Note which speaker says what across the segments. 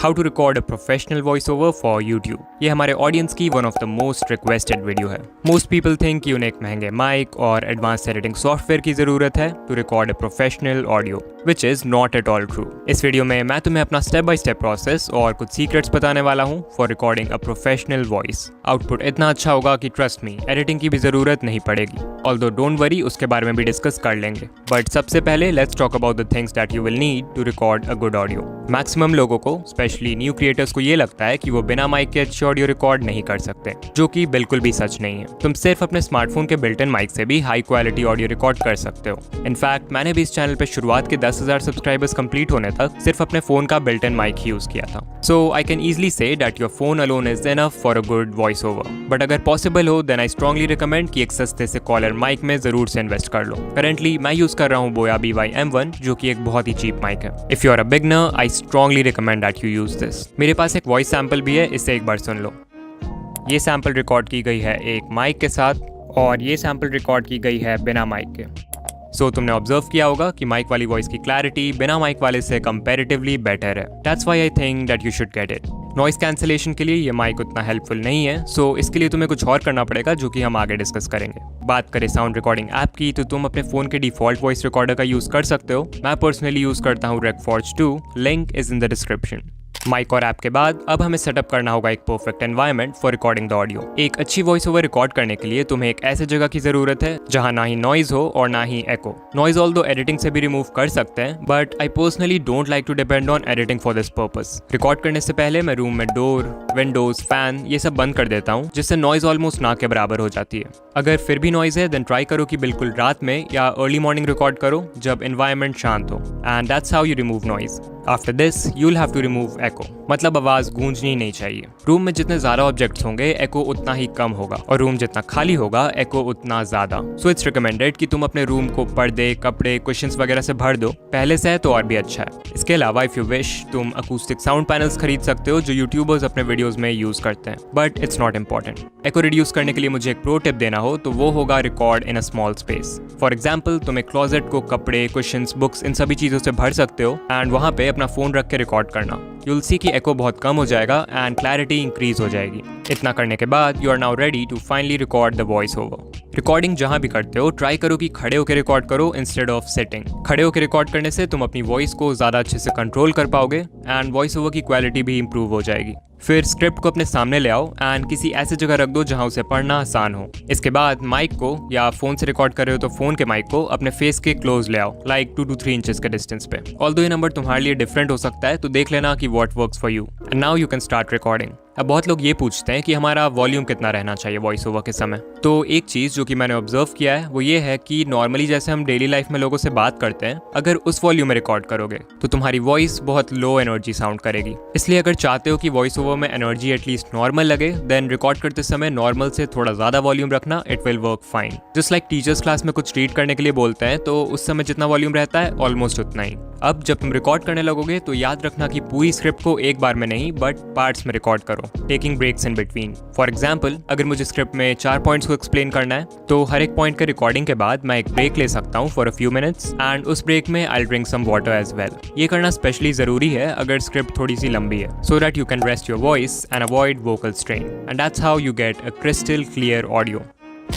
Speaker 1: How to record a professional voice over for YouTube. ये हमारे audience की one of the most requested video है। Most people think कि उन्हें एक महंगे माइक और एडवांस एडिटिंग सॉफ्टवेयर की जरूरत है to record a professional audio, which is not at all true. इस वीडियो में मैं तुम्हें अपना स्टेप बाय स्टेप प्रोसेस और कुछ सीक्रेट्स बताने वाला हूँ for recording a professional voice. Output इतना अच्छा होगा कि ट्रस्ट मी, एडिटिंग की भी जरूरत नहीं पड़ेगी। ऑल्दो डोंट वरी, उसके बारे में भी डिस्कस कर लेंगे। बट सबसे पहले let's talk about the things that you will need to record a good audio. Maximum लोगों को, स्पेशली न्यू क्रिएटर्स को ये लगता है कि वो बिना माइक के अच्छी ऑडियो रिकॉर्ड नहीं कर सकते, जो कि बिल्कुल भी सच नहीं है। तुम सिर्फ अपने स्मार्टफोन के बिल्ट इन माइक से भी हाई क्वालिटी ऑडियो रिकॉर्ड कर सकते हो। इनफैक्ट मैंने भी इस चैनल पे शुरुआत के 10,000 सब्सक्राइबर्स कंप्लीट होने तक सिर्फ अपने फोन का बिल्ट इन माइक यूज किया था। So I can easily say that your phone alone is enough for a good voice over. But अगर पॉसिबल हो देन आई स्ट्रांगली रिकमेंड कि एक सस्ते से कॉलर माइक में जरूर से इन्वेस्ट कर लो। करेंटली मैं यूज कर रहा हूँ बोया BY-M1, जो कि एक बहुत ही चीप माइक है। If you are a beginner I strongly recommend that you use this. मेरे पास एक वॉइस सैंपल भी है, इसे एक बार सुन लो। ये सैंपल रिकॉर्ड की गई है एक माइक के साथ और ये सैंपल रिकॉर्ड की गई है बिना माइक के। सो तुमने ऑब्जर्व किया होगा कि माइक वाली वॉइस की क्लैरिटी बिना माइक वाले से कंपैरेटिवली बेटर है। That's why I think that you should get it. Noise cancellation के लिए ये माइक उतना हेल्पफुल नहीं है, सो इसके लिए तुम्हें कुछ और करना पड़ेगा, जो कि हम आगे डिस्कस करेंगे। बात करें साउंड रिकॉर्डिंग ऐप की, तो तुम अपने फोन के डिफॉल्ट वॉइस रिकॉर्डर का यूज कर सकते हो। मैं पर्सनली यूज करता हूँ Recforge 2, link is in the description. Mic और ऐप के बाद अब हमें सेटअप करना होगा एक perfect environment for recording the audio. एक अच्छी वॉइस ओवर रिकॉर्ड करने के लिए तुम्हें एक ऐसे जगह की जरूरत है जहां ना ही नॉइज हो और ना ही एको। नॉइज ऑल्दो एडिटिंग से भी रिमूव कर सकते हैं, but I personally don't like to depend on editing for this purpose. Record करने से पहले मैं रूम में डोर, विंडोज, फैन ये सब बंद कर देता हूँ, जिससे नॉइज ऑलमोस्ट ना के बराबर हो जाती है। अगर फिर भी नॉइज है देन ट्राई करो कि बिल्कुल रात में या अर्ली मॉर्निंग रिकॉर्ड करो जब एनवायरनमेंट शांत हो, and that's how you remove noise. After this you'll have to remove echo, मतलब आवाज गूंजनी नहीं चाहिए। रूम में जितने ज्यादा ऑब्जेक्ट्स होंगे एको उतना ही कम होगा, और रूम जितना खाली होगा एको उतना ज्यादा। सो इट्स रिकमेंडेड कि तुम अपने रूम को पर्दे, कपड़े, कुशन्स वगैरह से भर दो। पहले से है तो और भी अच्छा है। इसके अलावा इफ यू विश तुम अकूस्टिक साउंड पैनल्स खरीद सकते हो, जो यूट्यूबर्स अपने वीडियोस में यूज करते हैं, but it's not important. Echo reduce करने के लिए मुझे एक प्रो टिप देना हो तो वो होगा record in a small space. For example तुम एक क्लोजेट को कपड़े, कुशन्स, बुक्स इन सभी चीजों से भर सकते हो एंड वहां पे अपना फोन रख के रिकॉर्ड करना। यूल सी कि एको बहुत कम हो जाएगा एंड क्लैरिटी इंक्रीज हो जाएगी। इतना करने के बाद you are now ready to finally record the voice over. Recording जहां भी करते हो ट्राई करो कि खड़े होकर रिकॉर्ड करो इंस्टेड ऑफ सिटिंग। खड़े होकर रिकॉर्ड करने से तुम अपनी वॉइस को ज्यादा अच्छे से कंट्रोल कर पाओगे एंड वॉइस ओवर की क्वालिटी भी इंप्रूव हो जाएगी। फिर स्क्रिप्ट को अपने सामने ले आओ एंड किसी ऐसी जगह रख दो जहां उसे पढ़ना आसान हो। इसके बाद माइक को, या फोन से रिकॉर्ड कर रहे हो तो फोन के माइक को अपने फेस के क्लोज ले आओ, लाइक 2 to 3 इंचेस के डिस्टेंस पे। ऑल्दो ये नंबर तुम्हारे लिए डिफरेंट हो सकता है, तो देख लेना कि what works for you. And now you can start recording. अब बहुत लोग ये पूछते हैं कि हमारा वॉल्यूम कितना रहना चाहिए वॉइस ओवर के समय। तो एक चीज़ जो कि मैंने ऑब्जर्व किया है वो ये है कि नॉर्मली जैसे हम डेली लाइफ में लोगों से बात करते हैं, अगर उस वॉल्यूम में रिकॉर्ड करोगे तो तुम्हारी वॉइस बहुत लो एनर्जी साउंड करेगी। इसलिए अगर चाहते हो कि वॉइस ओवर में एनर्जी एटलीस्ट नॉर्मल लगे, देन रिकॉर्ड करते समय नॉर्मल से थोड़ा ज़्यादा वॉल्यूम रखना, it will work fine. Just like teachers class में कुछ रीड करने के लिए बोलते हैं तो उस समय जितना वॉल्यूम रहता है ऑलमोस्ट उतना ही। अब जब तुम रिकॉर्ड करने लगोगे तो याद रखना कि पूरी स्क्रिप्ट को एक बार में नहीं बट पार्ट्स में रिकॉर्ड करो, taking breaks in between. For example अगर मुझे स्क्रिप्ट में 4 पॉइंट्स को एक्सप्लेन करना है तो हर एक पॉइंट के रिकॉर्डिंग के बाद मैं एक ब्रेक ले सकता हूँ for a few minutes, and उस ब्रेक में I drink some water as well. ये करना स्पेशली जरूरी है अगर स्क्रिप्ट थोड़ी सी लंबी है, so that you can rest your voice and avoid vocal strain, and that's how you get a crystal clear audio.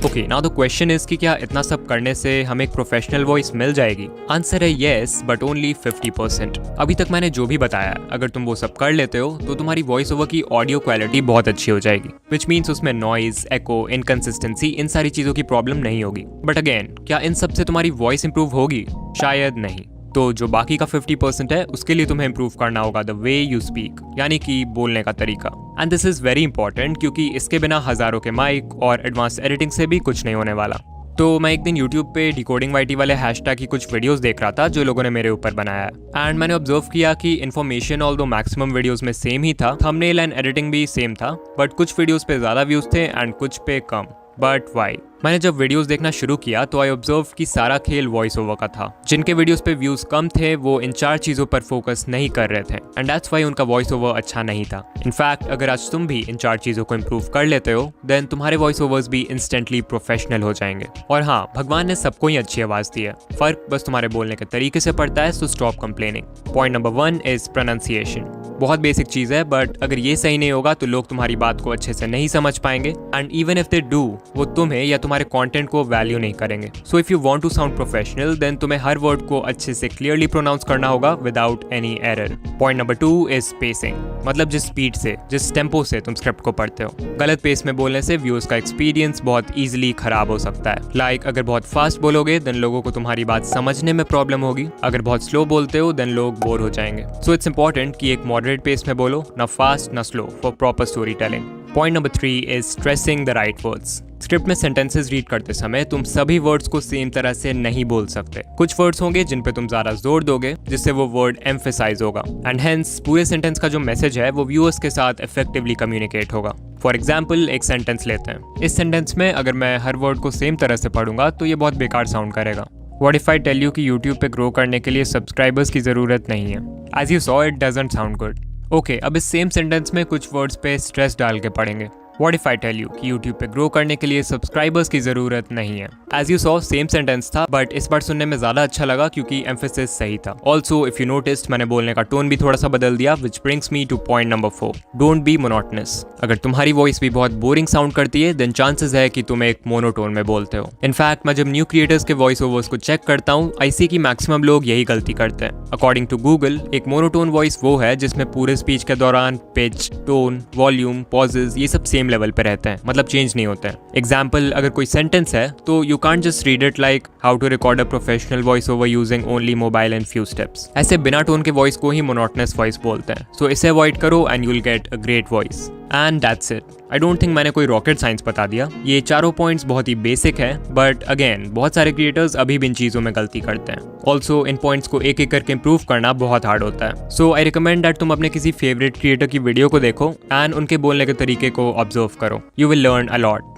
Speaker 1: Okay, now the question is कि क्या इतना सब करने से हमें एक प्रोफेशनल वॉइस मिल जाएगी? आंसर है येस, बट ओनली 50%। अभी तक मैंने जो भी बताया, अगर तुम वो सब कर लेते हो तो तुम्हारी वॉइस ओवर की ऑडियो क्वालिटी बहुत अच्छी हो जाएगी, विच मीन्स उसमें नॉइज, एको, इनकंसिस्टेंसी, इन सारी चीजों की प्रॉब्लम नहीं होगी। बट अगेन, क्या इन सब से तुम्हारी वॉइस इंप्रूव होगी? शायद नहीं। तो जो बाकी का 50% है उसके लिए तुम्हें इंप्रूव करना होगा द वे यू स्पीक, यानी कि बोलने का तरीका। And this is very important क्योंकि इसके बिना हजारों के माइक और एडवांस एडिटिंग से भी कुछ नहीं होने वाला। तो मैं एक दिन YouTube पे डिकोडिंग YT वाले हैशटैग की कुछ वीडियोस देख रहा था जो लोगों ने मेरे ऊपर बनाया है, एंड मैंने ऑब्जर्व किया कि इन्फॉर्मेशन ऑल्दो मैक्सिमम वीडियोस में सेम ही था, थंबनेल एंड एडिटिंग भी सेम था, बट कुछ वीडियोस पे ज्यादा व्यूज थे एंड कुछ पे कम। But why? मैंने जब वीडियोस देखना शुरू किया तो आई ऑब्जर्व कि सारा खेल वॉइस ओवर का था। जिनके वीडियोस पे व्यूज कम थे वो इन 4 चीजों पर फोकस नहीं कर रहे थे, एंड दैट्स व्हाई उनका वॉइस ओवर अच्छा नहीं था। इनफैक्ट अगर आज तुम भी इन 4 चीजों को इंप्रूव कर लेते हो देन तुम्हारे वॉइस ओवर्स भी इंस्टेंटली प्रोफेशनल हो जाएंगे। और हाँ, भगवान ने सबको ही अच्छी आवाज दी है, फर्क बस तुम्हारे बोलने के तरीके से पड़ता है, so stop complaining. Point number 1 is pronunciation. बहुत बेसिक चीज है, बट अगर ये सही नहीं होगा तो लोग तुम्हारी बात को अच्छे से नहीं समझ पाएंगे, and even if they do, वो तुम्हें या तुम्हारे कंटेंट को वैल्यू नहीं करेंगे। So if you want to sound professional, then तुम्हें हर वर्ड को अच्छे से क्लियरली प्रोनाउंस करना होगा without any error. Point number 2 is spacing, मतलब जिस स्पीड से, जिस टेम्पो से तुम स्क्रिप्ट को पढ़ते हो। गलत पेस में बोलने से व्यूअर्स का एक्सपीरियंस बहुत ईजिली खराब हो सकता है। लाइक अगर बहुत फास्ट बोलोगे देन लोगों को तुम्हारी बात समझने में प्रॉब्लम होगी, अगर बहुत स्लो बोलते हो देन लोग बोर हो जाएंगे। सो इट्स इंपॉर्टेंट कि एक मॉडरेट पेस में बोलो, ना फास्ट ना slow, for proper story telling. Point number 3 is stressing the right words. Script में सेंटेंसेस रीड करते समय तुम सभी वर्ड्स को सेम तरह से नहीं बोल सकते। कुछ वर्ड्स होंगे जिन पे तुम ज्यादा जोर दोगे, जिससे वो वर्ड एम्फेसाइज होगा, एंड हेंस पूरे सेंटेंस का जो मैसेज है वो व्यूअर्स के साथ इफेक्टिवली कम्युनिकेट होगा। फॉर एग्जाम्पल, एक सेंटेंस लेते हैं। इस सेंटेंस में अगर मैं हर वर्ड को सेम तरह से पढ़ूंगा तो ये बहुत बेकार साउंड करेगा। What if I tell you कि YouTube पे ग्रो करने के लिए सब्सक्राइबर्स की ज़रूरत नहीं है? As you saw, it doesn't sound good. Okay, अब इस सेम सेंटेंस में कुछ वर्ड्स पे स्ट्रेस डाल के पढ़ेंगे। What if I tell you कि YouTube पे ग्रो करने के लिए सब्सक्राइबर्स की ज़रूरत नहीं है? As you saw, same sentence था, बट इस बार सुनने में ज़्यादा अच्छा लगा क्योंकि एम्फेसिस सही था। Also, if you noticed, मैंने बोलने का टोन भी थोड़ा सा बदल दिया, which brings me to point number 4. Don't be monotonous. अगर तुम्हारी वॉइस भी बहुत बोरिंग साउंड करती है, then chances है कि तुम एक मोनोटोन में बोलते हो। इनफैक्ट मैं जब न्यू क्रिएटर्स के वॉइस ओवर्स को चेक करता हूँ, I see कि मैक्सिमम लोग यही गलती करते हैं। अकॉर्डिंग टू गूगल, एक मोनोटोन वॉइस वो है जिसमें पूरे स्पीच के दौरान पिच, टोन, वॉल्यूम, पॉजेज ये सब सेम लेवल पे रहते हैं, मतलब चेंज नहीं होते हैं। एग्जाम्पल, अगर कोई सेंटेंस है तो you can't just read it like how to record a professional voice over using only mobile and few steps. ऐसे बिना टोन के वॉइस को ही मोनोटोनस वॉइस बोलते हैं। सो इसे अवॉइड करो and you will get a great voice. And that's it. I don't think मैंने कोई रॉकेट साइंस बता दिया। ये चारों पॉइंट्स बहुत ही बेसिक है, बट अगेन बहुत सारे क्रिएटर्स अभी भी इन चीज़ों में गलती करते हैं। ऑल्सो इन पॉइंट्स को एक एक करके इंप्रूव करना बहुत हार्ड होता है। सो आई रिकमेंड दैट तुम अपने किसी फेवरेट क्रिएटर की वीडियो को देखो एंड उनके बोलने के तरीके को ऑब्जर्व करो। You will learn a lot.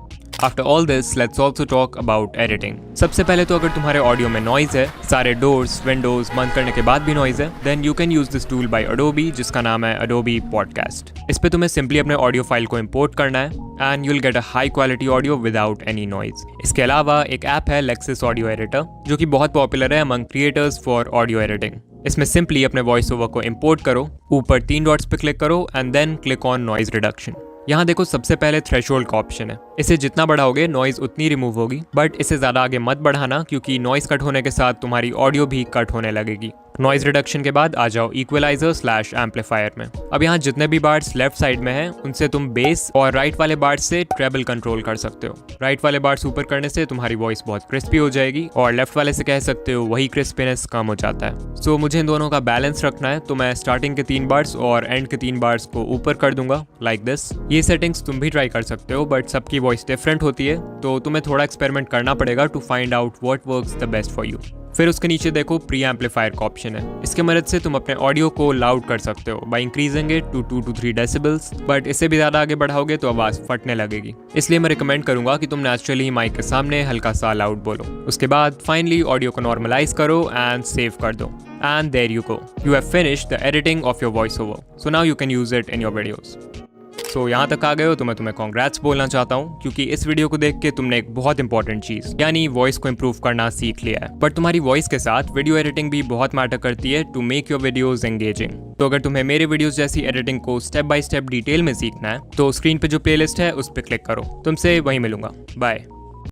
Speaker 1: After all this, let's also talk about editing. सबसे पहले तो अगर तुम्हारे ऑडियो में नॉइज है, सारे डोर्स, विंडोज बंद करने के बाद भी नॉइज है, then you can use this tool by Adobe जिसका नाम है Adobe Podcast. इस पे तुम्हें सिंपली अपने ऑडियो फाइल को इंपोर्ट करना है and you'll get a high quality audio without any noise. इसके अलावा एक ऐप है Lexis Audio Editor जो कि बहुत पॉपुलर है among creators for audio editing. इसमें सिंपली अपने वॉइस ओवर को इंपोर्ट करो, ऊपर 3 डॉट्स पे क्लिक करो and then click on noise reduction. यहाँ देखो सबसे पहले थ्रेशोल्ड का ऑप्शन है। इसे जितना बढ़ाओगे नॉइज उतनी रिमूव होगी, बट इसे ज़्यादा आगे मत बढ़ाना क्योंकि नॉइज कट होने के साथ तुम्हारी ऑडियो भी कट होने लगेगी। नॉइज रिडक्शन के बाद आ जाओ इक्वलाइजर/एम्पलीफायर में। अब यहाँ जितने भी बार्स लेफ्ट साइड में हैं उनसे तुम बेस और राइट वाले बार्स से ट्रेबल कंट्रोल कर सकते हो। राइट वाले बार्स ऊपर करने से तुम्हारी वॉइस बहुत क्रिस्पी हो जाएगी और लेफ्ट वाले से कह सकते हो वही क्रिस्पीनेस कम हो जाता है। सो मुझे इन दोनों का बैलेंस रखना है, तो मैं स्टार्टिंग के 3 बार्स और एंड के 3 बार्स को ऊपर कर दूंगा लाइक दिस। ये सेटिंग्स तुम भी ट्राई कर सकते हो, बट सबकी वॉइस डिफरेंट होती है, तो तुम्हें थोड़ा एक्सपेरिमेंट करना पड़ेगा to find out what works the best for you. फिर उसके नीचे देखो प्री एम्पलीफायर का ऑप्शन है। इसके मदद से तुम अपने ऑडियो को लाउड कर सकते हो by increasing it to 2 to 3 decibels, but इससे भी ज़्यादा आगे बढ़ाओगे तो आवाज़ फटने लगेगी। इसलिए मैं रिकमेंड करूंगा कि तुम नेचुरली माइक के सामने हल्का सा लाउड बोलो। उसके बाद फाइनली ऑडियो को नॉर्मलाइज करो एंड सेव कर दो। And there you go, you have finished the editing of your voice over. So now you can use it in your videos. So यहाँ तक आ गए हो तो मैं तुम्हें कॉन्ग्रेट्स बोलना चाहता हूँ क्योंकि इस वीडियो को देख के तुमने एक बहुत इंपॉर्टेंट चीज़ यानी वॉइस को इंप्रूव करना सीख लिया है। बट तुम्हारी वॉइस के साथ वीडियो एडिटिंग भी बहुत मैटर करती है to make your videos engaging. तो अगर तुम्हें मेरे वीडियोस जैसी एडिटिंग को स्टेप बाय स्टेप डिटेल में सीखना है तो स्क्रीन पे जो प्लेलिस्ट है उस पर क्लिक करो। तुमसे वहीं मिलूंगा। बाय।